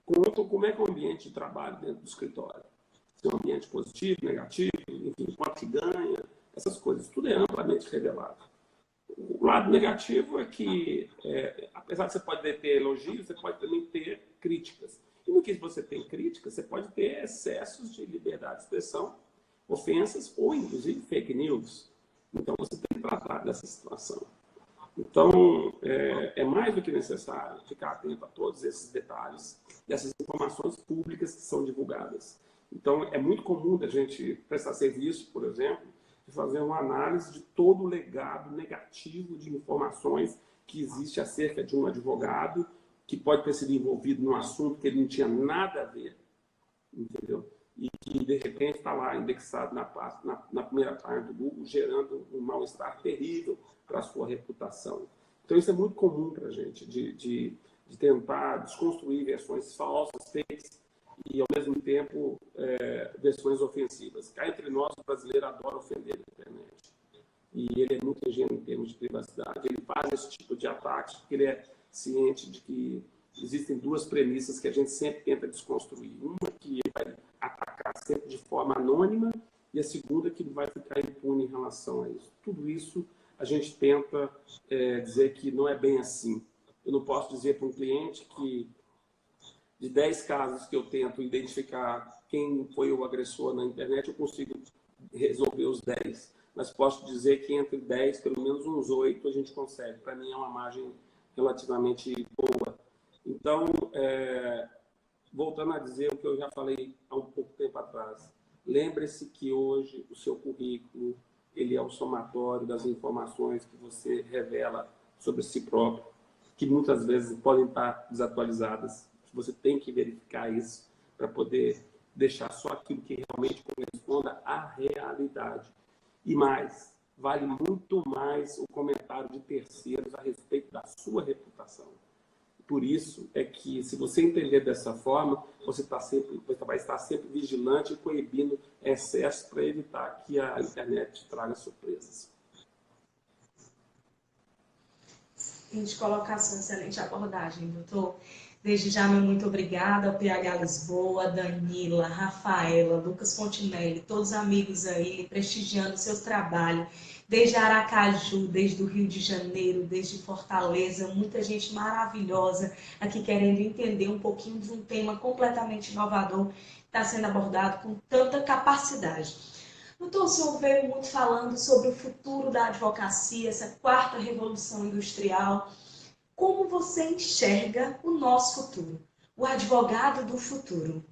contam como é que é o ambiente de trabalho dentro do escritório. Se é um ambiente positivo, negativo, enfim, quanto que ganha, essas coisas. Tudo é amplamente revelado. O lado negativo é que, apesar de você pode ter elogios, você pode também ter críticas. E no que você tem críticas, você pode ter excessos de liberdade de expressão, ofensas ou, inclusive, fake news. Então, você tem que tratar dessa situação. Então, é mais do que necessário ficar atento a todos esses detalhes, dessas informações públicas que são divulgadas. Então, é muito comum da gente prestar serviço, por exemplo, de fazer uma análise de todo o legado negativo de informações que existe acerca de um advogado que pode ter sido envolvido num assunto que ele não tinha nada a ver, entendeu? E que, de repente, está lá indexado na primeira página do Google, gerando um mal-estar terrível para a sua reputação. Então, isso é muito comum para a gente, de tentar desconstruir versões falsas, fakes, e, ao mesmo tempo, versões ofensivas. Cá entre nós, o brasileiro adora ofender na internet. E ele é muito ingênuo em termos de privacidade. Ele faz esse tipo de ataque porque ele é ciente de que existem duas premissas que a gente sempre tenta desconstruir. Uma que ele vai atacar sempre de forma anônima e a segunda que ele vai ficar impune em relação a isso. Tudo isso a gente tenta dizer que não é bem assim. Eu não posso dizer para um cliente que de 10 casos que eu tento identificar quem foi o agressor na internet, eu consigo resolver os 10. Mas posso dizer que entre 10, pelo menos uns 8, a gente consegue. Para mim é uma margem relativamente boa. Então, voltando a dizer o que eu já falei há um pouco tempo atrás, lembre-se que hoje o seu currículo ele é o somatório das informações que você revela sobre si próprio, que muitas vezes podem estar desatualizadas. Você tem que verificar isso para poder deixar só aquilo que realmente corresponda à realidade. E mais, vale muito mais o comentário de terceiros a respeito da sua reputação. Por isso é que, se você entender dessa forma, você vai estar sempre vigilante e coibindo excesso para evitar que a internet traga surpresas. Excelente colocação, excelente abordagem, doutor. Desde já, meu muito obrigada ao PH Lisboa, Danila, Rafaela, Lucas Fontinelli, todos os amigos aí prestigiando seus trabalhos, desde Aracaju, desde o Rio de Janeiro, desde Fortaleza, muita gente maravilhosa aqui querendo entender um pouquinho de um tema completamente inovador que está sendo abordado com tanta capacidade. Doutor, o senhor veio muito falando sobre o futuro da advocacia, essa quarta revolução industrial. Como você enxerga o nosso futuro, o advogado do futuro?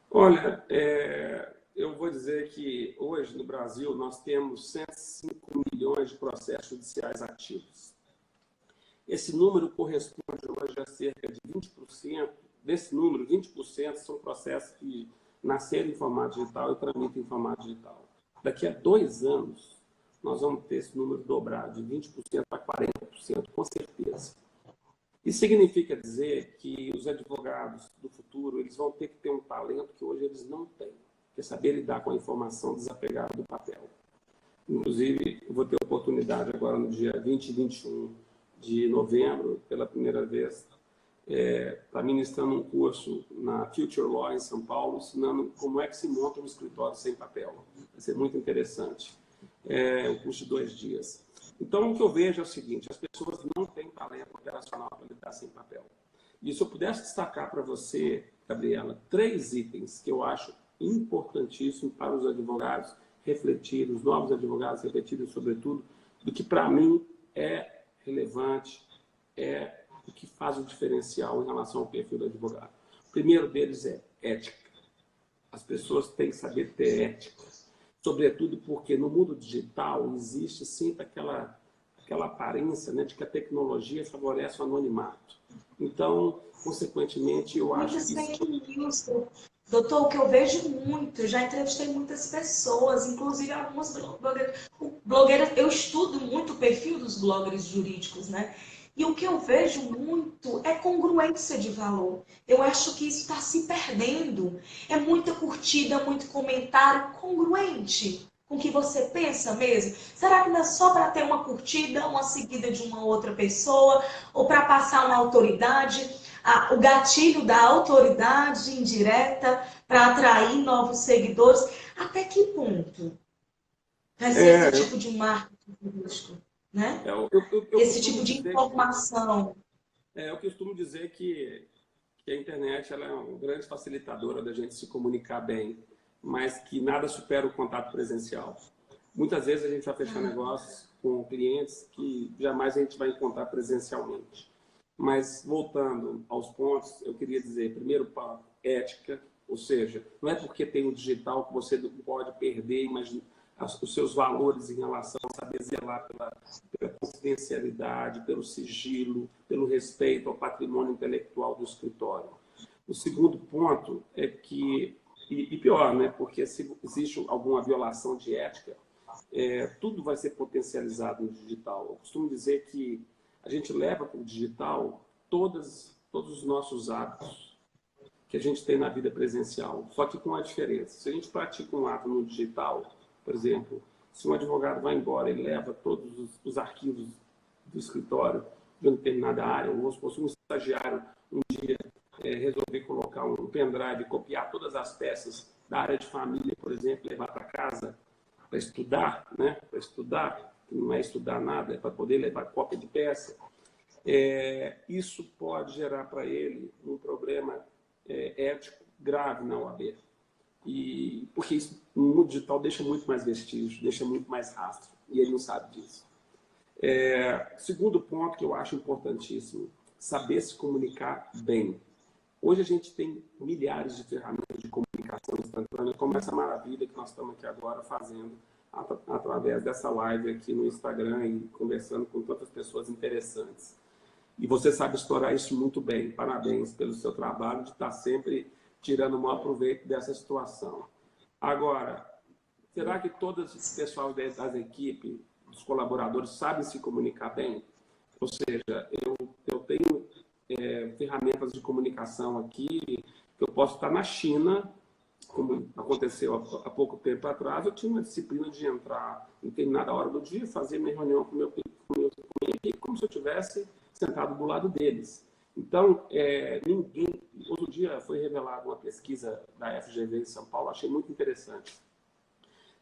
Olha, eu vou dizer que hoje no Brasil nós temos 105 milhões de processos judiciais ativos. Esse número corresponde hoje a cerca de 20%. Desse número, 20% são processos que nasceram em formato digital e tramitam em formato digital. Daqui a 2 anos, nós vamos ter esse número dobrado, de 20% para 40%, com certeza. Isso significa dizer que os advogados do futuro eles vão ter que ter um talento que hoje eles não têm, que é saber lidar com a informação desapegada do papel. Inclusive, eu vou ter a oportunidade agora no dia 20 e 21 de novembro, pela primeira vez, está ministrando um curso na Future Law em São Paulo, ensinando como é que se monta um escritório sem papel. Vai ser muito interessante. É um curso de 2 dias. Então, o que eu vejo é o seguinte, as pessoas não têm talento operacional para lidar sem papel. E se eu pudesse destacar para você, Gabriela, 3 itens que eu acho importantíssimos para os advogados refletirem, os novos advogados refletirem sobretudo, do que para mim é relevante, é o que faz o diferencial em relação ao perfil do advogado. O primeiro deles é ética. As pessoas têm que saber ter ética. Sobretudo porque no mundo digital existe sempre aquela aparência, né, de que a tecnologia favorece o anonimato. Então, consequentemente, eu acho que... Fake news. Doutor, o que eu vejo muito, eu já entrevistei muitas pessoas, inclusive algumas blogueiras, eu estudo muito o perfil dos bloggers jurídicos, né? E o que eu vejo muito é congruência de valor. Eu acho que isso está se perdendo. É muita curtida, muito comentário congruente com o que você pensa mesmo. Será que não é só para ter uma curtida, uma seguida de uma outra pessoa, ou para passar uma autoridade? O gatilho da autoridade indireta para atrair novos seguidores. Até que ponto fazer esse tipo de marketing político, né? Esse tipo de informação. Eu costumo dizer que a internet ela é uma grande facilitadora da gente se comunicar bem, mas que nada supera o contato presencial. Muitas vezes a gente vai fechar negócios com clientes que jamais a gente vai encontrar presencialmente. Mas, voltando aos pontos, eu queria dizer, primeiro ponto, ética, ou seja, não é porque tem o digital que você não pode perder os seus valores em relação a saber zelar pela confidencialidade, pelo sigilo, pelo respeito ao patrimônio intelectual do escritório. O segundo ponto é que, e pior, né, porque se existe alguma violação de ética, tudo vai ser potencializado no digital. Eu costumo dizer que a gente leva para o digital todos os nossos hábitos que a gente tem na vida presencial, só que com uma diferença. Se a gente pratica um ato no digital, por exemplo, se um advogado vai embora e leva todos os arquivos do escritório de uma determinada área, ou se fosse um estagiário um dia resolver colocar um pendrive, copiar todas as peças da área de família, por exemplo, levar para casa para estudar, né? Para estudar, não é estudar nada, é para poder levar cópia de peça. Isso pode gerar para ele um problema ético grave na OAB. Porque isso no mundo digital deixa muito mais vestígio, deixa muito mais rastro, e ele não sabe disso. Segundo ponto que eu acho importantíssimo, saber se comunicar bem. Hoje a gente tem milhares de ferramentas de comunicação instantânea, como essa maravilha que nós estamos aqui agora fazendo através dessa live aqui no Instagram e conversando com tantas pessoas interessantes. E você sabe explorar isso muito bem. Parabéns pelo seu trabalho de estar sempre tirando o maior proveito dessa situação. Agora, será que todo esse pessoal das equipes, dos colaboradores, sabem se comunicar bem? Ou seja, eu tenho ferramentas de comunicação aqui, que eu posso estar na China, como aconteceu há pouco tempo atrás, eu tinha uma disciplina de entrar em determinada hora do dia, fazer minha reunião com minha equipe, como se eu estivesse sentado do lado deles. Então, outro dia foi revelada uma pesquisa da FGV em São Paulo, achei muito interessante,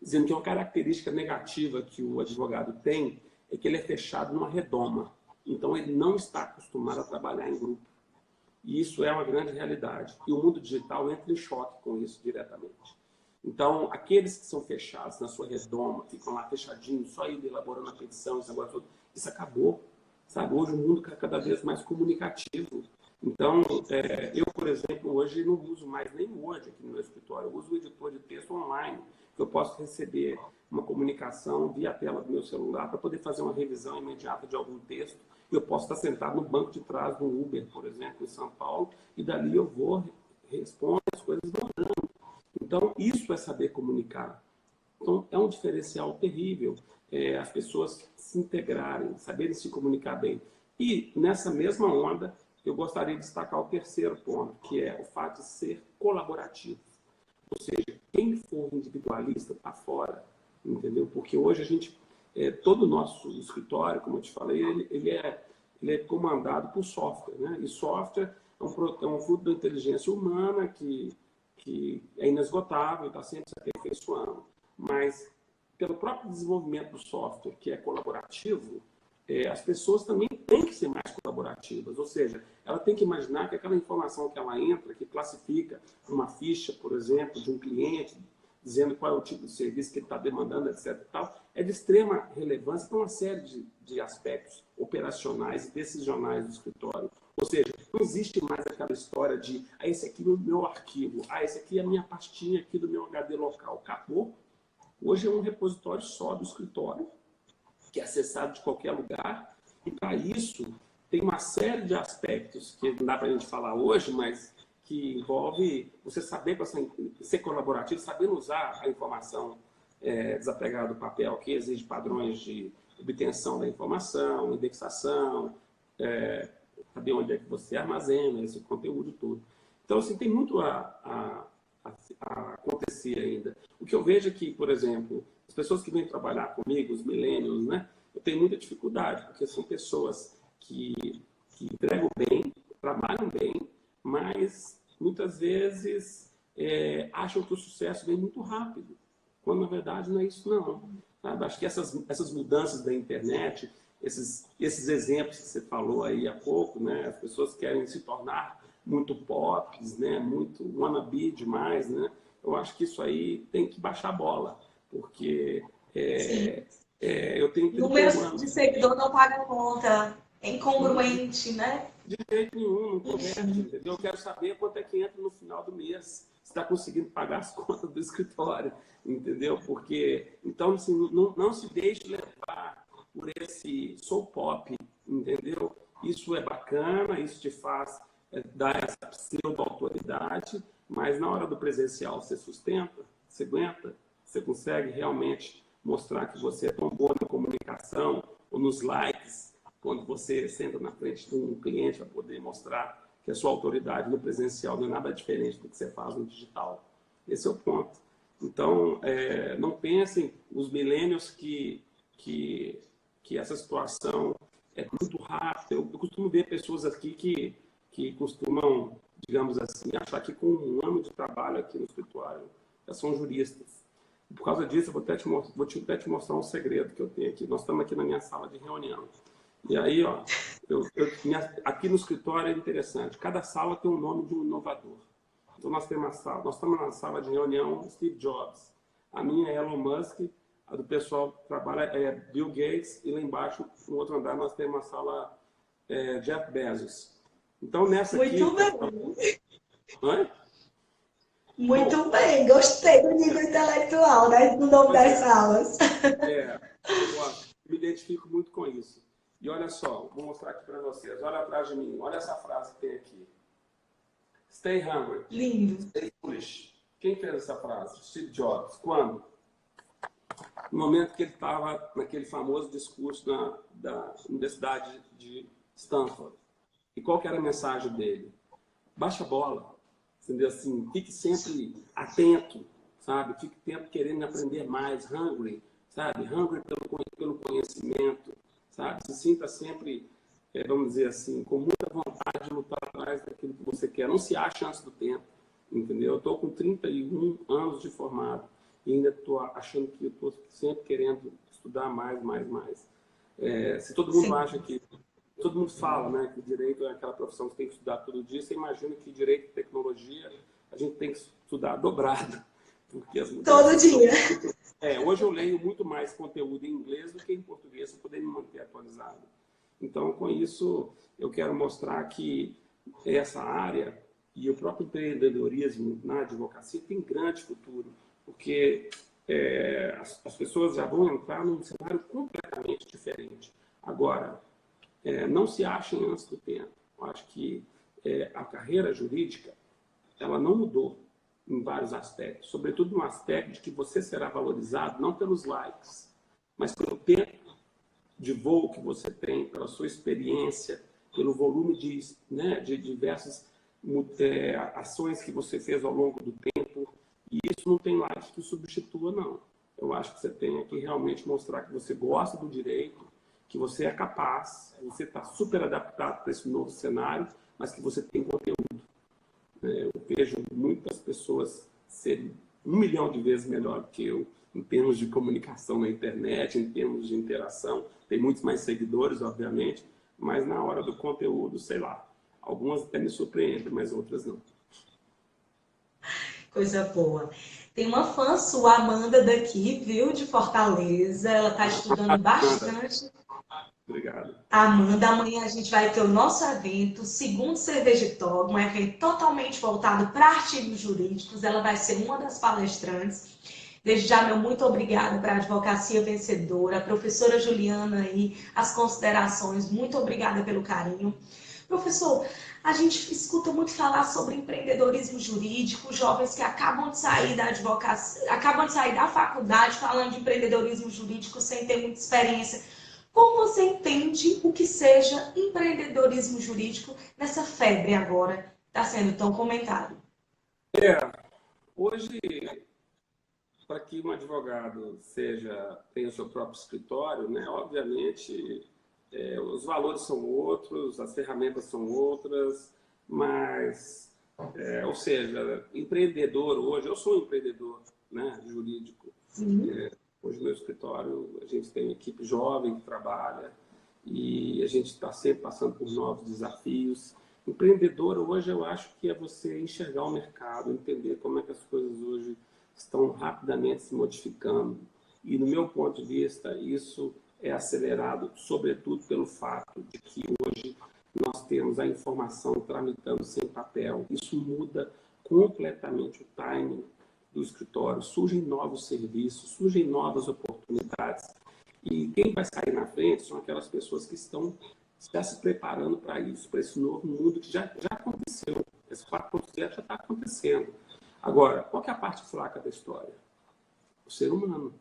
dizendo que uma característica negativa que o advogado tem é que ele é fechado numa redoma. Então, ele não está acostumado a trabalhar em grupo. E isso é uma grande realidade. E o mundo digital entra em choque com isso diretamente. Então, aqueles que são fechados na sua redoma, ficam lá fechadinhos, só indo elaborando a petição, isso acabou. Sabe? Hoje o mundo é cada vez mais comunicativo. Então, eu, por exemplo, hoje não uso mais nem o Word aqui no meu escritório, eu uso o editor de texto online, que eu posso receber uma comunicação via a tela do meu celular para poder fazer uma revisão imediata de algum texto. Eu posso estar sentado no banco de trás do Uber, por exemplo, em São Paulo, e dali eu vou, respondo, as coisas vão andando. Então, isso é saber comunicar. Então, é um diferencial terrível as pessoas se integrarem, saberem se comunicar bem. E, nessa mesma onda, eu gostaria de destacar o terceiro ponto, que é o fato de ser colaborativo. Ou seja, quem for individualista está fora, entendeu? Porque hoje a gente, todo o nosso escritório, como eu te falei, ele é comandado por software, né? E software é um fruto da inteligência humana que é inesgotável, está sempre se aperfeiçoando. Mas, pelo próprio desenvolvimento do software, que é colaborativo, as pessoas também têm que ser mais colaborativas. Ou seja, ela tem que imaginar que aquela informação que ela entra, que classifica uma ficha, por exemplo, de um cliente, dizendo qual é o tipo de serviço que ele está demandando, etc. E tal, é de extrema relevância para uma série de aspectos operacionais e decisionais do escritório. Ou seja, não existe mais aquela história de esse aqui é o meu arquivo, esse aqui é a minha pastinha aqui do meu HD local. Acabou. Hoje é um repositório só do escritório, que é acessado de qualquer lugar. E para isso, tem uma série de aspectos que não dá para a gente falar hoje, mas que envolve você saber ser colaborativo, saber usar a informação desapegada do papel, que exige padrões de obtenção da informação, indexação, saber onde é que você armazena esse conteúdo todo. Então, assim, tem muito a acontecer ainda. O que eu vejo é que, por exemplo, as pessoas que vêm trabalhar comigo, os millennials, né, eu tenho muita dificuldade, porque são pessoas que entregam bem, trabalham bem, mas muitas vezes acham que o sucesso vem muito rápido, quando na verdade não é isso não. Sabe? Acho que essas mudanças da internet, esses exemplos que você falou aí há pouco, né, as pessoas querem se tornar muito pop, né, muito wannabe demais, né? Eu acho que isso aí tem que baixar a bola, porque eu tenho 31 Números anos. de seguidor não pagam conta. É incongruente, né? De jeito nenhum, não converte, entendeu? Eu quero saber quanto é que entra no final do mês, se está conseguindo pagar as contas do escritório, entendeu? Porque, então, assim, não se deixe levar por esse sou pop, entendeu? Isso é bacana, isso te faz dar essa pseudo-autoridade, mas na hora do presencial você sustenta, você aguenta, você consegue realmente mostrar que você é tão boa na comunicação ou nos likes, quando você senta na frente de um cliente para poder mostrar que a sua autoridade no presencial não é nada diferente do que você faz no digital. Esse é o ponto. Então, não pensem os millennials que essa situação é muito rápida. Eu costumo ver pessoas aqui que costumam, digamos assim, achar que com um ano de trabalho aqui no escritório já são juristas. E por causa disso, eu vou até te mostrar um segredo que eu tenho aqui. Nós estamos aqui na minha sala de reunião. E aí, ó, aqui no escritório é interessante. Cada sala tem o nome de um inovador. Então, nós estamos na sala de reunião Steve Jobs. A minha é Elon Musk, a do pessoal que trabalha é Bill Gates, e lá embaixo, no outro andar, nós temos uma sala Jeff Bezos. Então, nessa aqui... Muito bem. Oi? Muito bem, gostei do nível intelectual, né, do nome das salas. Eu me identifico muito com isso. E olha só, vou mostrar aqui para vocês. Olha atrás de mim, olha essa frase que tem aqui. Stay hungry. Lindo. Stay foolish. Quem fez essa frase? Steve Jobs. Quando? No momento que ele estava naquele famoso discurso da Universidade de Stanford. E qual que era a mensagem dele? Baixa a bola. Entendeu? Assim, fique sempre atento, sabe? Fique sempre querendo aprender mais, hungry, sabe? Hungry pelo conhecimento, sabe? Se sinta sempre, vamos dizer assim, com muita vontade de lutar atrás daquilo que você quer. Não se ache antes do tempo, entendeu? Eu estou com 31 anos de formado e ainda estou achando que eu estou sempre querendo estudar mais. Se todo mundo acha que... Todo mundo fala, né, que direito é aquela profissão que tem que estudar todo dia. Você imagina que direito e tecnologia a gente tem que estudar dobrado. Porque as Todo dia. Hoje eu leio muito mais conteúdo em inglês do que em português para poder me manter atualizado. Então, com isso, eu quero mostrar que essa área e o próprio empreendedorismo na advocacia tem grande futuro, porque as pessoas já vão entrar num cenário completamente diferente. Agora, não se achem antes do tempo. Eu acho que a carreira jurídica ela não mudou em vários aspectos, sobretudo no aspecto de que você será valorizado não pelos likes, mas pelo tempo de voo que você tem, pela sua experiência, pelo volume de diversas ações que você fez ao longo do tempo. E isso não tem like que substitua, não. Eu acho que você tem que realmente mostrar que você gosta do direito, que você é capaz, que você está super adaptado para esse novo cenário, mas que você tem conteúdo. Eu vejo muitas pessoas serem 1 milhão de vezes melhor que eu em termos de comunicação na internet, em termos de interação. Tem muitos mais seguidores, obviamente, mas na hora do conteúdo, sei lá, algumas até me surpreendem, mas outras não. Coisa boa. Tem uma fã sua, Amanda, daqui, viu, de Fortaleza. Ela está estudando bastante. Obrigado. Amanda, amanhã a gente vai ter o nosso evento, Segundo Cerveja Talk, um evento totalmente voltado para artigos jurídicos. Ela vai ser uma das palestrantes. Desde já, meu muito obrigada para a Advocacia Vencedora, a professora Juliana aí, as considerações, muito obrigada pelo carinho. Professor, a gente escuta muito falar sobre empreendedorismo jurídico, jovens que acabam de sair da advocacia, acabam de sair da faculdade falando de empreendedorismo jurídico sem ter muita experiência. Como você entende o que seja empreendedorismo jurídico nessa febre agora está sendo tão comentado? Hoje, para que um advogado tenha o seu próprio escritório, né, obviamente os valores são outros, as ferramentas são outras, mas, ou seja, empreendedor hoje, eu sou um empreendedor, né, jurídico. Hoje no meu escritório a gente tem uma equipe jovem que trabalha e a gente está sempre passando por novos desafios. Empreendedor hoje eu acho que é você enxergar o mercado, entender como é que as coisas hoje estão rapidamente se modificando. E no meu ponto de vista isso é acelerado sobretudo pelo fato de que hoje nós temos a informação tramitando sem papel. Isso muda completamente o timing do escritório, surgem novos serviços, surgem novas oportunidades. E quem vai sair na frente são aquelas pessoas que estão já se preparando para isso, para esse novo mundo que já aconteceu. Esse 4.0 já está acontecendo. Agora, qual que é a parte fraca da história? O ser humano.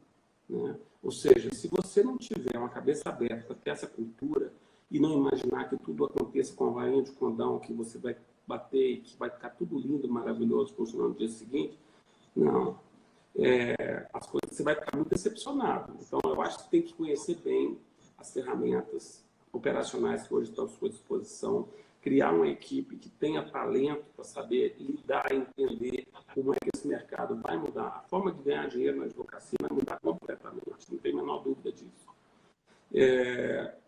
Né? Ou seja, se você não tiver uma cabeça aberta para ter essa cultura e não imaginar que tudo aconteça com a varinha de condão, que você vai bater e que vai ficar tudo lindo, maravilhoso, funcionando no dia seguinte, não. As coisas, você vai ficar muito decepcionado. Então, eu acho que tem que conhecer bem as ferramentas operacionais que hoje estão à sua disposição, criar uma equipe que tenha talento para saber lidar e entender como é que esse mercado vai mudar. A forma de ganhar dinheiro na advocacia vai mudar completamente, não tem a menor dúvida disso.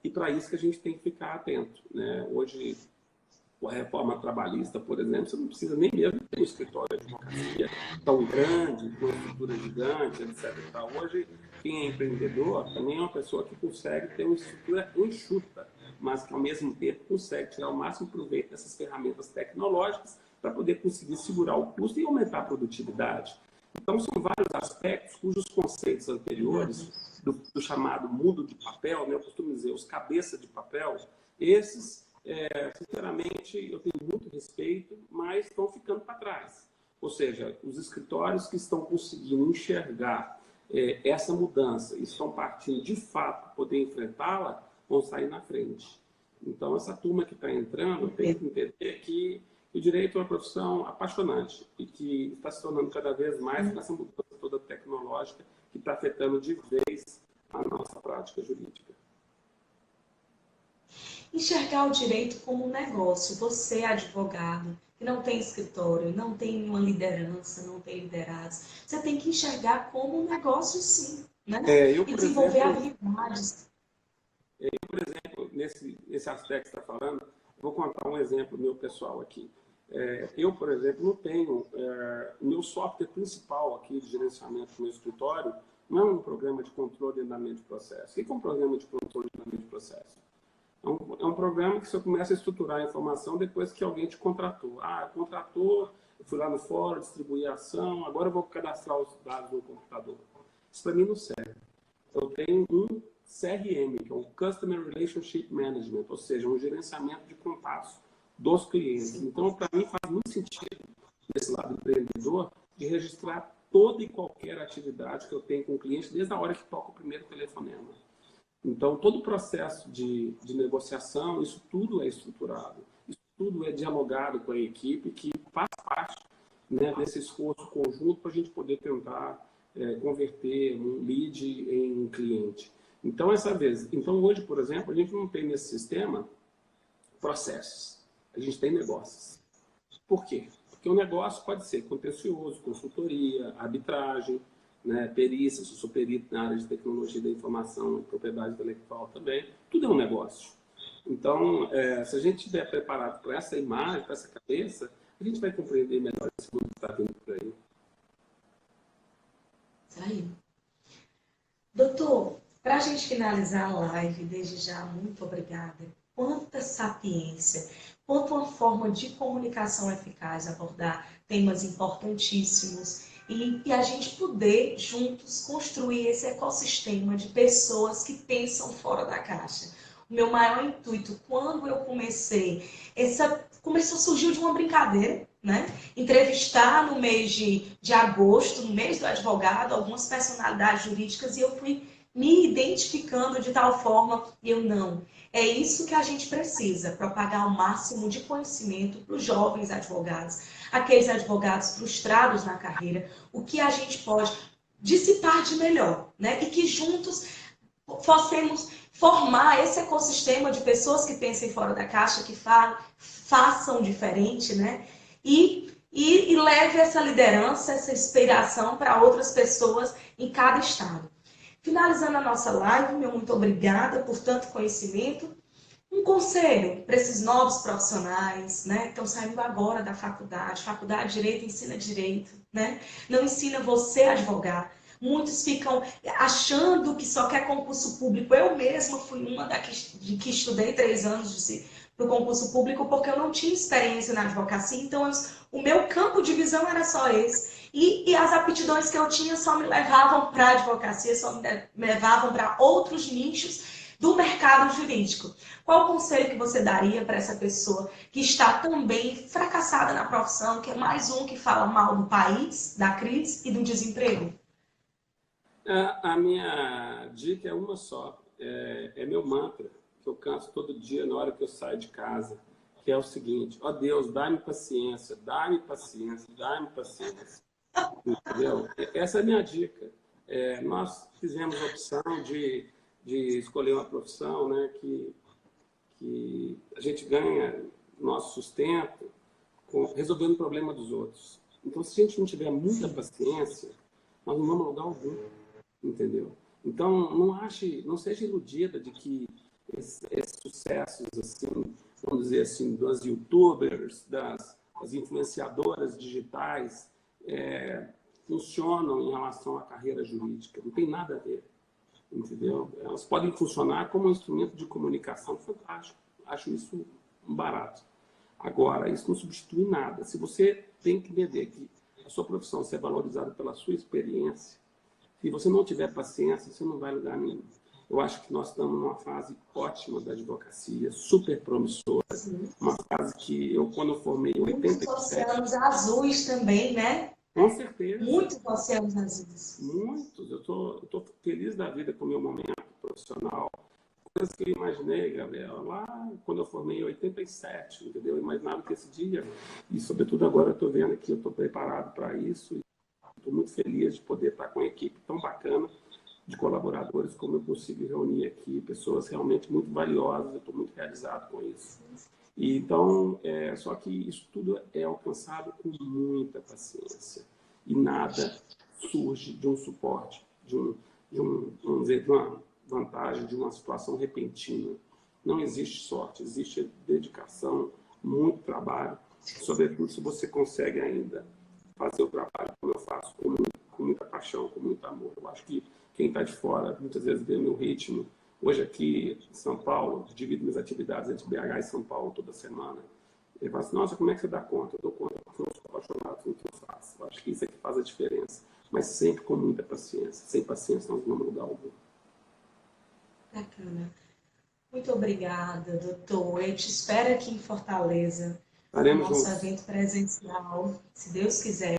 E para isso que a gente tem que ficar atento. Né? Hoje, com a reforma trabalhista, por exemplo, você não precisa nem mesmo ter um escritório de advocacia tão grande, com uma estrutura gigante, etc. Hoje, quem é empreendedor também é uma pessoa que consegue ter uma estrutura enxuta, mas que, ao mesmo tempo, consegue tirar o máximo proveito dessas ferramentas tecnológicas para poder conseguir segurar o custo e aumentar a produtividade. Então, são vários aspectos cujos conceitos anteriores do chamado mundo de papel, né, eu costumo dizer, os cabeças de papel, esses sinceramente, eu tenho muito respeito, mas estão ficando para trás. Ou seja, os escritórios que estão conseguindo enxergar essa mudança e estão partindo de fato para poder enfrentá-la, vão sair na frente. Então, essa turma que está entrando tem que entender que o direito é uma profissão apaixonante e que está se tornando cada vez mais com essa mudança toda tecnológica que está afetando de vez a nossa prática jurídica. Enxergar o direito como um negócio. Você é advogado, que não tem escritório, não tem uma liderança, não tem liderados. Você tem que enxergar como um negócio, sim. Né? E desenvolver habilidades. Por exemplo, nesse aspecto que você está falando, vou contar um exemplo meu pessoal aqui. Eu, por exemplo, não tenho... o meu software principal aqui de gerenciamento do meu escritório não é um programa de controle de andamento de processo. O que é um programa de controle de andamento de processo? É um programa que você começa a estruturar a informação depois que alguém te contratou. Ah, contratou, eu fui lá no fórum, distribuí a ação, agora eu vou cadastrar os dados no computador. Isso para mim não serve. Eu tenho um CRM, que é um Customer Relationship Management, ou seja, um gerenciamento de contatos dos clientes. Então, para mim, faz muito sentido, desse lado empreendedor, de registrar toda e qualquer atividade que eu tenho com o cliente, desde a hora que toca o primeiro telefonema. Então, todo o processo de negociação, isso tudo é estruturado, isso tudo é dialogado com a equipe, que faz parte, né, desse esforço conjunto para a gente poder tentar converter um lead em um cliente. Então, então, hoje, por exemplo, a gente não tem nesse sistema processos, a gente tem negócios. Por quê? Porque o negócio pode ser contencioso, consultoria, arbitragem, né, perícia, se eu sou perito na área de tecnologia da informação e propriedade intelectual também, tudo é um negócio. Então, se a gente estiver preparado para essa imagem, para essa cabeça, a gente vai compreender melhor esse mundo que está vindo por aí. Isso aí. Doutor, para a gente finalizar a live, desde já, muito obrigada. Quanta sapiência, quanto uma forma de comunicação eficaz, abordar temas importantíssimos e a gente poder juntos construir esse ecossistema de pessoas que pensam fora da caixa. O meu maior intuito, quando eu comecei, surgiu de uma brincadeira, né? Entrevistar no mês de agosto, no mês do advogado, algumas personalidades jurídicas, e eu fui me identificando de tal forma, e eu não. É isso que a gente precisa, propagar o máximo de conhecimento para os jovens advogados, aqueles advogados frustrados na carreira, o que a gente pode dissipar de melhor, né? E que juntos possamos formar esse ecossistema de pessoas que pensem fora da caixa, que façam diferente, né? E leve essa liderança, essa inspiração para outras pessoas em cada estado. Finalizando a nossa live, meu muito obrigada por tanto conhecimento. Um conselho para esses novos profissionais, né, que estão saindo agora da faculdade. Faculdade de Direito ensina direito, né? Não ensina você a advogar. Muitos ficam achando que só quer concurso público. Eu mesma fui uma que estudei 3 anos para o concurso público porque eu não tinha experiência na advocacia. Então, o meu campo de visão era só esse. E as aptidões que eu tinha só me levavam para a advocacia, só me levavam para outros nichos do mercado jurídico. Qual o conselho que você daria para essa pessoa que está também fracassada na profissão, que é mais um que fala mal do país, da crise e do desemprego? A minha dica é uma só, é meu mantra, que eu canto todo dia na hora que eu saio de casa, que é o seguinte: ó Deus, dá-me paciência, dá-me paciência, dá-me paciência. Entendeu? Essa é a minha dica. Nós fizemos a opção de escolher uma profissão, né, que a gente ganha nosso sustento resolvendo o problema dos outros. Então, se a gente não tiver muita paciência, nós não vamos a lugar algum, entendeu? Então, não seja iludida de que esses sucessos, assim, vamos dizer assim, das youtubers, das influenciadoras digitais, funcionam em relação à carreira jurídica. Não tem nada a ver, entendeu? Elas podem funcionar como um instrumento de comunicação fantástico. Acho isso um barato. Agora, isso não substitui nada. Se você tem que entender que a sua profissão ser valorizada pela sua experiência, se você não tiver paciência, você não vai a lugar nenhum. Eu acho que nós estamos numa fase ótima da advocacia, super promissora. Uma fase que quando eu formei em 87... Muitos oceanos azuis também, né? Com certeza. Muitos oceanos azuis. Muitos. Eu tô feliz da vida com o meu momento profissional. Coisas que eu imaginei, Gabriela, lá quando eu formei em 87, entendeu? Eu imaginava que esse dia, e sobretudo agora eu estou vendo que eu estou preparado para isso. Estou muito feliz de poder estar com uma equipe tão bacana de colaboradores, como eu consigo reunir aqui, pessoas realmente muito valiosas. Eu estou muito realizado com isso. E, então, só que isso tudo é alcançado com muita paciência. E nada surge de um suporte, vamos dizer, de uma vantagem, de uma situação repentina. Não existe sorte, existe dedicação, muito trabalho, sobretudo se você consegue ainda fazer o trabalho como eu faço, com muita paixão, com muito amor. Eu acho que quem está de fora muitas vezes vê meu ritmo Hoje aqui em São Paulo, divido minhas atividades entre BH e São Paulo toda semana. Ele fala assim, nossa, como é que você dá conta? Eu dou conta porque eu sou apaixonado pelo que eu faço. Eu acho que isso é que faz a diferença. Mas sempre com muita paciência. Sem paciência nós não vamos mudar algo. Bacana. Muito obrigada, doutor. Eu te espero aqui em Fortaleza, no Estaremos nosso juntos. evento presencial, se Deus quiser.